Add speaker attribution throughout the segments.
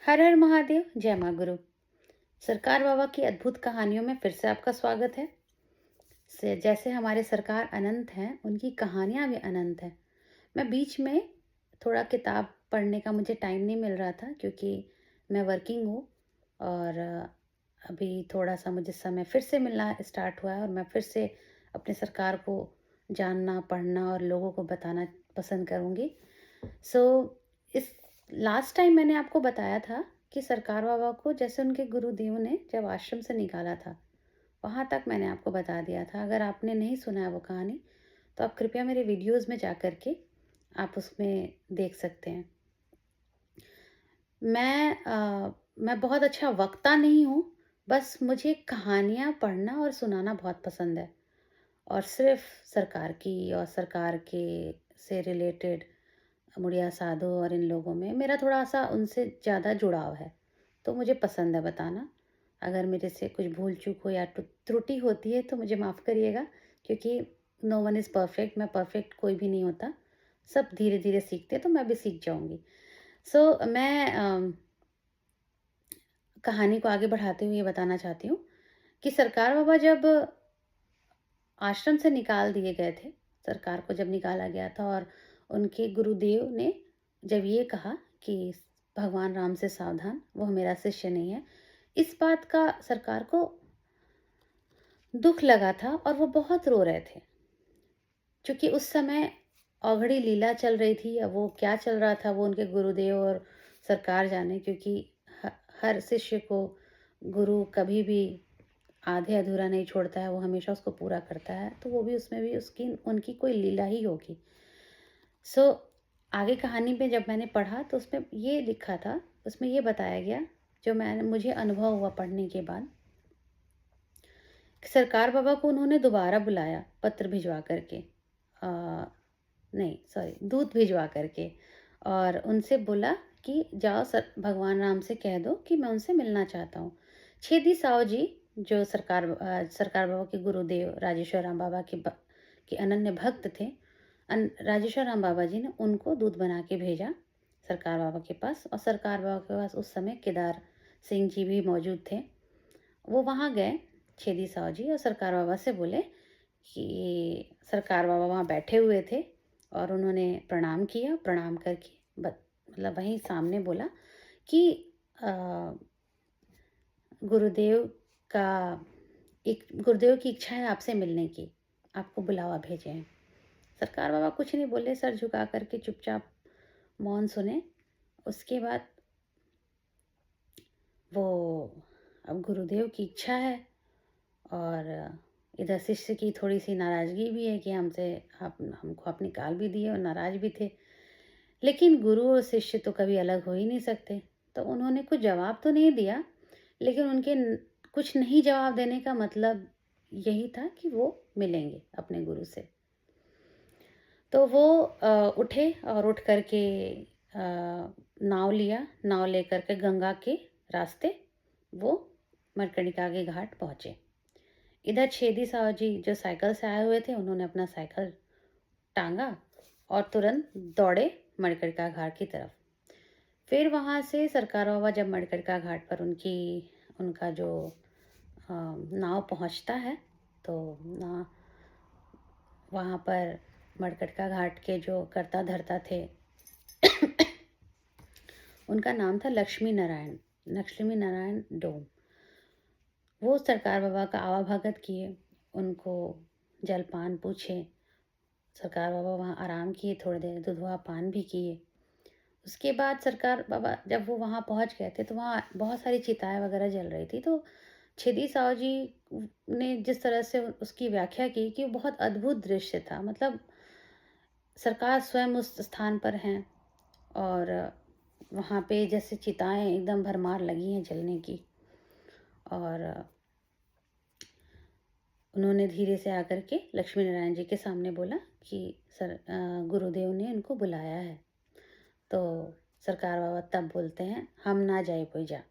Speaker 1: हर हर महादेव, जय माँ गुरु। सरकार बाबा की अद्भुत कहानियों में फिर से आपका स्वागत है। जैसे हमारे सरकार अनंत हैं, उनकी कहानियाँ भी अनंत हैं। मैं बीच में थोड़ा किताब पढ़ने का मुझे टाइम नहीं मिल रहा था क्योंकि मैं वर्किंग हूँ और अभी थोड़ा-सा मुझे समय फिर से मिलना स्टार्ट हुआ है और मैं फिर से अपने सरकार को जानना, पढ़ना और लोगों को बताना पसंद करूँगी। सो इस लास्ट टाइम मैंने आपको बताया था कि सरकार बाबा को जैसे उनके गुरुदेव ने जब आश्रम से निकाला था, वहाँ तक मैंने आपको बता दिया था। अगर आपने नहीं सुना है वो कहानी, तो आप कृपया मेरे वीडियोज़ में जा कर के आप उसमें देख सकते हैं। मैं बहुत अच्छा वक्ता नहीं हूँ, बस मुझे कहानियाँ पढ़ना और सुनाना बहुत पसंद है और सिर्फ़ सरकार की और सरकार के से रिलेटेड मुड़िया साधु और इन लोगों में मेरा थोड़ा-सा उनसे ज़्यादा जुड़ाव है, तो मुझे पसंद है बताना। अगर मेरे से कुछ भूल-चूक हो या त्रुटि होती है तो मुझे माफ़ करिएगा क्योंकि नो वन इज़ परफेक्ट, मैं परफेक्ट कोई भी नहीं होता। सब धीरे-धीरे सीखते हैं तो मैं भी सीख जाऊँगी। मैं कहानी को आगे बढ़ाते हुए ये बताना चाहती हूँ कि सरकार बाबा जब आश्रम से निकाल दिए गए थे, सरकार को जब निकाला गया था और उनके गुरुदेव ने जब ये कहा कि भगवान राम से सावधान, वह मेरा शिष्य नहीं है। इस बात का सरकार को दुःख लगा था और वो बहुत रो रहे थे। चूँकि उस समय औघड़ी लीला चल रही थी, अब वो क्या चल रहा था वो उनके गुरुदेव और सरकार जाने क्योंकि ह हर शिष्य को गुरु कभी भी आधे-अधूरा नहीं छोड़ता है, वो हमेशा उसको पूरा करता है, तो वो भी उसमें भी उसकी उनकी कोई लीला ही होगी। सो आगे कहानी में जब मैंने पढ़ा तो उसमें ये लिखा था, उसमें ये बताया गया, जो मैंने मुझे अनुभव हुआ पढ़ने के बाद, कि सरकार बाबा को उन्होंने दोबारा बुलाया पत्र भिजवा कर के। नहीं सॉरी, दूत भिजवा कर के और उनसे बोला कि जाओ भगवान राम से कह दो कि मैं उनसे मिलना चाहता हूँ। छेदी साहू जी जो सरकार बाबा के गुरुदेव राजेश्वर राम बाबा के अनन्य भक्त थे, राजेश्वर राम बाबा जी ने उनको दूत बना के भेजा सरकार बाबा के पास और सरकार बाबा के पास उस समय केदार सिंह जी भी मौजूद थे। वो वहाँ गए, छेदी साहू जी, और सरकार बाबा से बोले कि सरकार बाबा वहाँ बैठे हुए थे और उन्होंने प्रणाम किया। प्रणाम करके मतलब वहीं सामने बोला कि अ, गुरुदेव का गुरुदेव की इच्छा है आपसे मिलने की, आपको बुलावा भेजे हैं। सरकार बाबा कुछ नहीं बोले, सर झुका करके चुपचाप मौन सुने। उसके बाद वो, अब गुरुदेव की इच्छा है और इधर शिष्य की थोड़ी-सी नाराज़गी भी है कि हमसे आप हमको आप निकाल भी दिए और नाराज़ भी थे। लेकिन गुरु और शिष्य तो कभी अलग हो ही नहीं सकते। तो उन्होंने कुछ जवाब तो नहीं दिया, लेकिन उनके कुछ नहीं जवाब देने का मतलब यही था कि वो मिलेंगे अपने गुरु से। तो वो उठे और उठ कर के नाव लिया, नाव लेकर के गंगा के रास्ते वो मणिकर्णिका के घाट पहुँचे। इधर छेदी साहू जी जो साइकिल से आए हुए थे, उन्होंने अपना साइकिल टाँगा और तुरंत दौड़े मणिकर्णिका घाट की तरफ। फिर वहाँ से सरकार बाबा जब मणिकर्णिका घाट पर उनका जो नाव पहुँचता है, तो ना वहाँ पर मणिकर्णिका घाट के जो कर्ता-धर्ता थे उनका नाम था लक्ष्मी नारायण डोम। वो सरकार बाबा का आवा-भगत किए, उनको जलपान पूछे। सरकार बाबा वहाँ आराम किए थोड़ी देर, दूधवा पान भी किए। उसके बाद सरकार बाबा जब वो वहाँ पहुँच गए थे, तो वहाँ बहुत सारी चिताएँ वगैरह जल रही थी। तो छेदी साहू जी ने जिस तरह से उसकी व्याख्या की कि वो बहुत अद्भुत दृश्य था। मतलब सरकार स्वयं उस स्थान पर हैं और वहाँ पे जैसे चिताएँ एकदम भरमार लगी हैं जलने की और उन्होंने धीरे से आकर के लक्ष्मी नारायण जी के सामने बोला कि गुरुदेव ने इनको बुलाया है। तो सरकार बाबा तब बोलते हैं, हम ना जाए जा,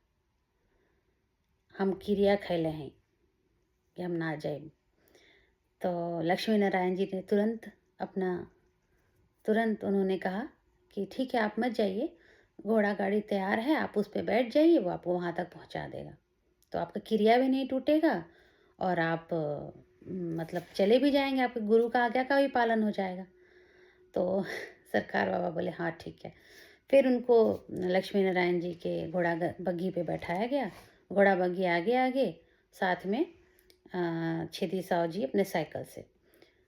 Speaker 1: हम क्रिया खैले हैं कि हम ना जाए। तो लक्ष्मी नारायण जी ने तुरंत उन्होंने कहा कि ठीक है आप मत जाइए, घोड़ा गाड़ी तैयार है, आप उस पे बैठ जाइए, वो आपको वहाँ तक पहुँचा देगा। तो आपका क्रिया भी नहीं टूटेगा और आप मतलब चले भी जाएँगे, आपके गुरु का आज्ञा का भी पालन हो जाएगा। तो सरकार बाबा बोले हाँ ठीक है। फिर उनको लक्ष्मी नारायण जी के बग्घी पे बैठाया गया। घोड़ा बग्घी आगे आगे, साथ में छेदी साहू जी अपने साइकिल से।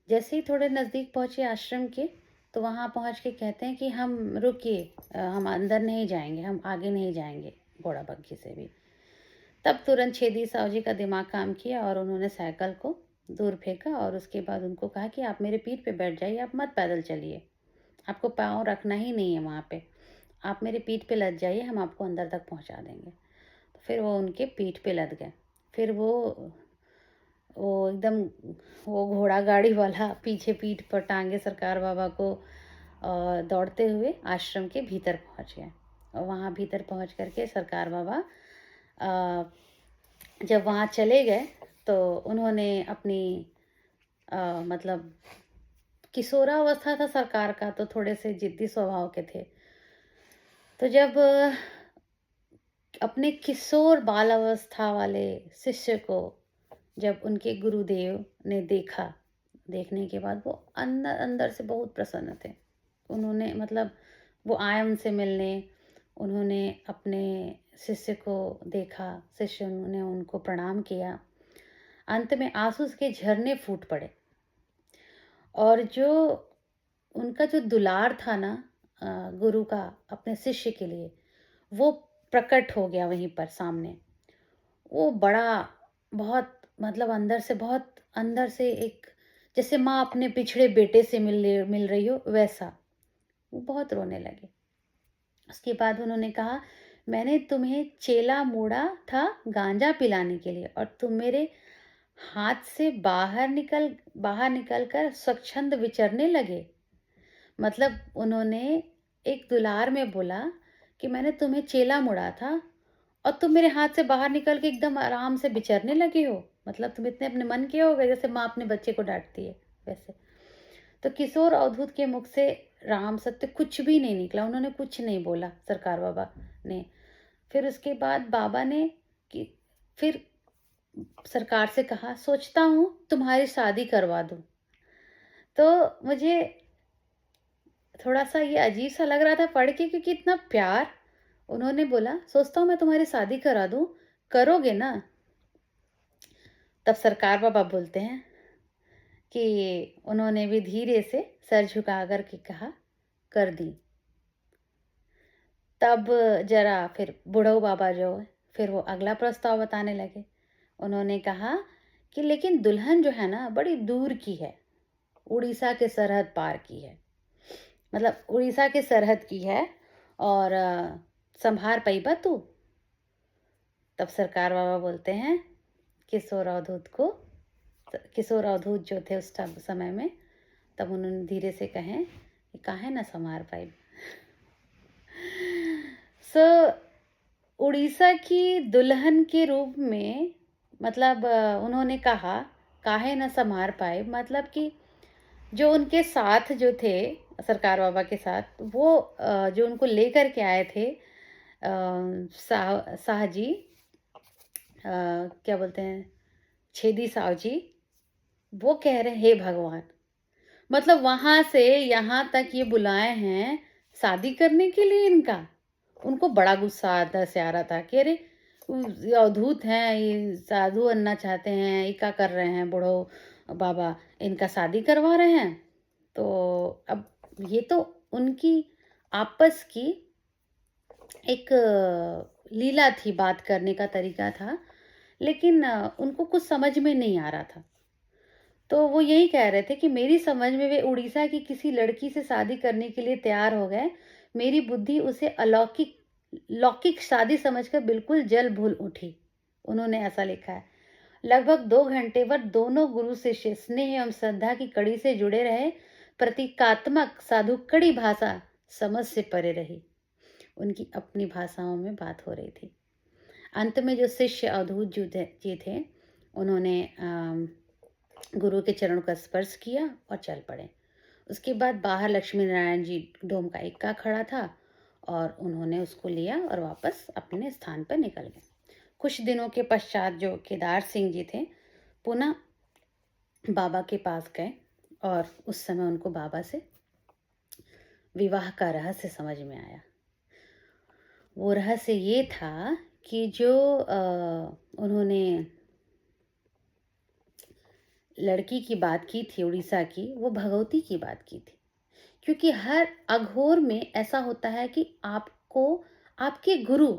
Speaker 1: जैसे ही थोड़े नज़दीक पहुँचे आश्रम के, तो वहाँ पहुँच के कहते हैं कि हम रुकिए, हम अंदर नहीं जाएंगे, हम आगे नहीं जाएंगे घोड़ा बग्घी से भी। तब तुरंत छेदी साहू जी का दिमाग काम किया और उन्होंने साइकिल को दूर फेंका और उसके बाद उनको कहा कि आप मेरे पीठ पे बैठ जाइए, आप मत पैदल चलिए, आपको पाँव रखना ही नहीं है वहाँ पे, आप मेरे पीठ पे लद जाइए, हम आपको अंदर तक पहुँचा देंगे। तो फिर वो उनके पीठ पे लद गए। फिर वो एकदम वो घोड़ा गाड़ी वाला पीछे पीठ पर टांगे सरकार बाबा को दौड़ते हुए आश्रम के भीतर पहुँच गए। और वहाँ भीतर पहुँच करके सरकार बाबा अ, जब वहाँ चले गए तो उन्होंने अपनी मतलब किशोरावस्था था सरकार का, तो थोड़े से जिद्दी स्वभाव के थे। तो जब अपने किशोर बाल अवस्था वाले शिष्य को जब उनके गुरुदेव ने देखा, देखने के बाद वो अंदर अंदर से बहुत प्रसन्न थे। उन्होंने मतलब वो आए उनसे मिलने, उन्होंने अपने शिष्य को देखा, शिष्य ने उनको प्रणाम किया। अंत में आंसू के झरने फूट पड़े और जो उनका जो दुलार था ना गुरु का अपने शिष्य के लिए, वो प्रकट हो गया वहीं पर सामने। वो बड़ा बहुत मतलब अंदर से बहुत अंदर से एक, जैसे माँ अपने बिछड़े बेटे से मिल रही हो वैसा। वो बहुत रोने लगे। उसके बाद उन्होंने कहा, मैंने तुम्हें चेला मोड़ा था गांजा पिलाने के लिए और तुम मेरे हाथ से बाहर निकल कर स्वच्छंद विचरने लगे। मतलब उन्होंने एक दुलार में बोला कि मैंने तुम्हें चेला मोड़ा था और तुम मेरे हाथ से बाहर निकल के एकदम आराम से बिचरने लगे हो। मतलब तुम इतने अपने मन के हो गए, जैसे माँ अपने बच्चे को डांटती है वैसे। तो किशोर अवधूत के मुख से राम सत्य कुछ भी नहीं निकला, उन्होंने कुछ नहीं बोला सरकार बाबा ने। फिर उसके बाद बाबा ने कि फिर सरकार से कहा, सोचता हूँ तुम्हारी शादी करवा दूँ। तो मुझे थोड़ा सा ये अजीब सा लग रहा था पढ़ के, क्योंकि इतना प्यार। उन्होंने बोला, सोचता हूँ मैं तुम्हारी शादी करा दूँ, करोगे ना? तब सरकार बाबा बोलते हैं कि उन्होंने भी धीरे से सर झुका कर के कहा, कर दी। तब जरा फिर बुढ़ऊ बाबा जो है, फिर वो अगला प्रस्ताव बताने लगे। उन्होंने कहा कि लेकिन दुल्हन जो है ना बड़ी दूर की है, उड़ीसा के सरहद पार की है, मतलब उड़ीसा के सरहद की है और संभार पैबा तू? तब सरकार बाबा बोलते हैं किशोर अवधूत को, किशोर अवधूत जो थे उस समय में, तब उन्होंने धीरे से कहें कि काहे ना संभार पाई। सो उड़ीसा की दुल्हन के रूप में, मतलब उन्होंने कहा काहे ना संभार पाए, मतलब कि जो उनके साथ जो थे सरकार बाबा के साथ, वो जो उनको लेकर के आए थे शाह जी, क्या बोलते हैं, छेदी साहू जी, वो कह रहे हैं हे भगवान, मतलब वहां से यहाँ तक ये बुलाए हैं शादी करने के लिए इनका। उनको बड़ा गुस्सा अंदर से आ रहा था कि अरे ये अवधूत हैं, ये साधु बनना चाहते हैं, ये क्या कर रहे हैं बूढ़ो बाबा, इनका शादी करवा रहे हैं। तो अब ये तो उनकी आपस की एक लीला थी, बात करने का तरीका था, लेकिन उनको कुछ समझ में नहीं आ रहा था। तो वो यही कह रहे थे कि मेरी समझ में वे उड़ीसा की किसी लड़की से शादी करने के लिए तैयार हो गए। मेरी बुद्धि उसे अलौकिक लौकिक शादी समझकर बिल्कुल जल भूल उठी। उन्होंने ऐसा लिखा है। लगभग 2 घंटे पर दोनों गुरु शिष्य स्नेह एवं श्रद्धा की कड़ी से जुड़े रहे। प्रतीकात्मक साधु कड़ी भाषा समझ से परे रही। उनकी अपनी भाषाओं में बात हो रही थी। अंत में जो शिष्य अवधूत जी थे, उन्होंने गुरु के चरणों का स्पर्श किया और चल पड़े। उसके बाद बाहर लक्ष्मी नारायण जी डोम का इक्का खड़ा था और उन्होंने उसको लिया और वापस अपने स्थान पर निकल गए। कुछ दिनों के पश्चात जो केदार सिंह जी थे पुनः बाबा के पास गए और उस समय उनको बाबा से विवाह का रहस्य समझ में आया। वो रहस्य ये था कि जो उन्होंने लड़की की बात की थी उड़ीसा की, वो भगवती की बात की थी। क्योंकि हर अघोर में ऐसा होता है कि आपको आपके गुरु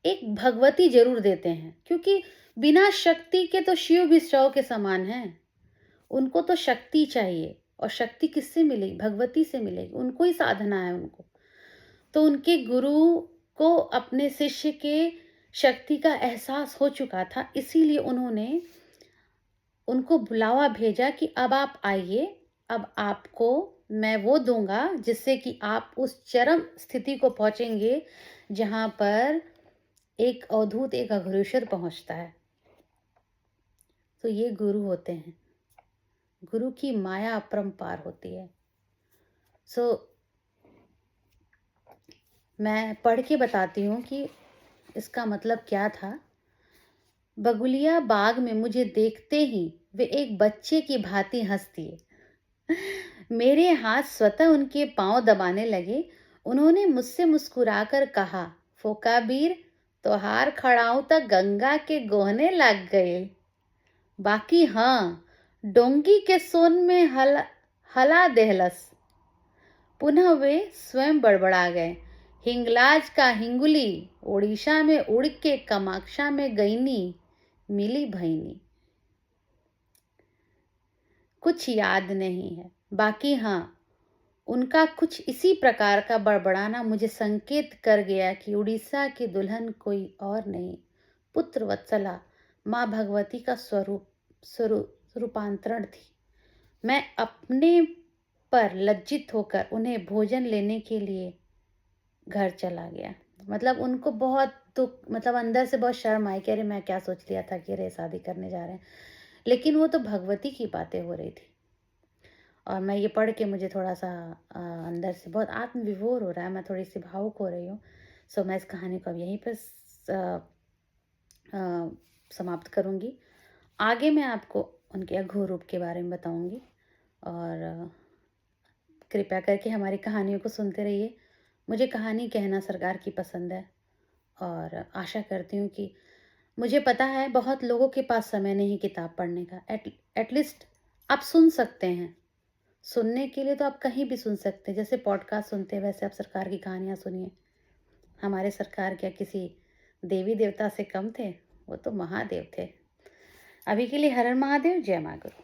Speaker 1: एक भगवती जरूर देते हैं, क्योंकि बिना शक्ति के तो शिव भी शव के समान हैं। उनको तो शक्ति चाहिए, और शक्ति किससे मिलेगी? भगवती से मिलेगी। उनको ही साधना है उनको। तो उनके गुरु को अपने शिष्य के शक्ति का एहसास हो चुका था, इसीलिए उन्होंने उनको बुलावा भेजा कि अब आप आइए, अब आपको मैं वो दूंगा जिससे कि आप उस चरम स्थिति को पहुंचेंगे जहां पर एक अवधूत, एक अघोरेश्वर पहुंचता है। तो ये गुरु होते हैं। गुरु की माया अपरंपार होती है। मैं पढ़ के बताती हूँ कि इसका मतलब क्या था। बगुलिया बाग में मुझे देखते ही वे एक बच्चे की भांति हंसती है। मेरे हाथ स्वतः उनके पांव दबाने लगे। उन्होंने मुझसे मुस्कुराकर कहा, फोकाबीर, तोहार खड़ाऊ तक गंगा के गोहने लग गए। बाकी हाँ, डोंगी के सोन में हला देहलस। पुनः वे स्वयं बड़बड़ा गए, हिंगलाज का हिंगुली, उड़ीसा में उड़ के कमाक्षा में गईनी, मिली भईनी। कुछ याद नहीं है, बाकी हाँ, उनका कुछ इसी प्रकार का बड़बड़ाना मुझे संकेत कर गया कि उड़ीसा की दुल्हन कोई और नहीं, पुत्र वत्सला माँ भगवती का रूपांतरण थी। मैं अपने पर लज्जित होकर उन्हें भोजन लेने के लिए घर चला गया। मतलब उनको बहुत दुख, मतलब अंदर से बहुत शर्म आई कि अरे मैं क्या सोच लिया था कि अरे शादी करने जा रहे हैं, लेकिन वो तो भगवती की बातें हो रही थी। और मैं ये पढ़ के मुझे थोड़ा सा अंदर से बहुत आत्मविभोर हो रहा है, मैं थोड़ी सी भावुक हो रही हूँ। सो मैं इस कहानी को अब यहीं पर समाप्त करूँगी। आगे मैं आपको उनके अघोर रूप के बारे में बताऊँगी, और कृपया करके हमारी कहानियों को सुनते रहिए। मुझे कहानी कहना सरकार की पसंद है, और आशा करती हूँ कि मुझे पता है बहुत लोगों के पास समय नहीं किताब पढ़ने का। एटलीस्ट आप सुन सकते हैं। सुनने के लिए तो आप कहीं भी सुन सकते हैं, जैसे पॉडकास्ट सुनते हैं वैसे आप सरकार की कहानियाँ सुनिए। हमारे सरकार क्या किसी देवी देवता से कम थे? वो तो महादेव थे। अभी के लिए हर हर महादेव, जय माँ गुरु।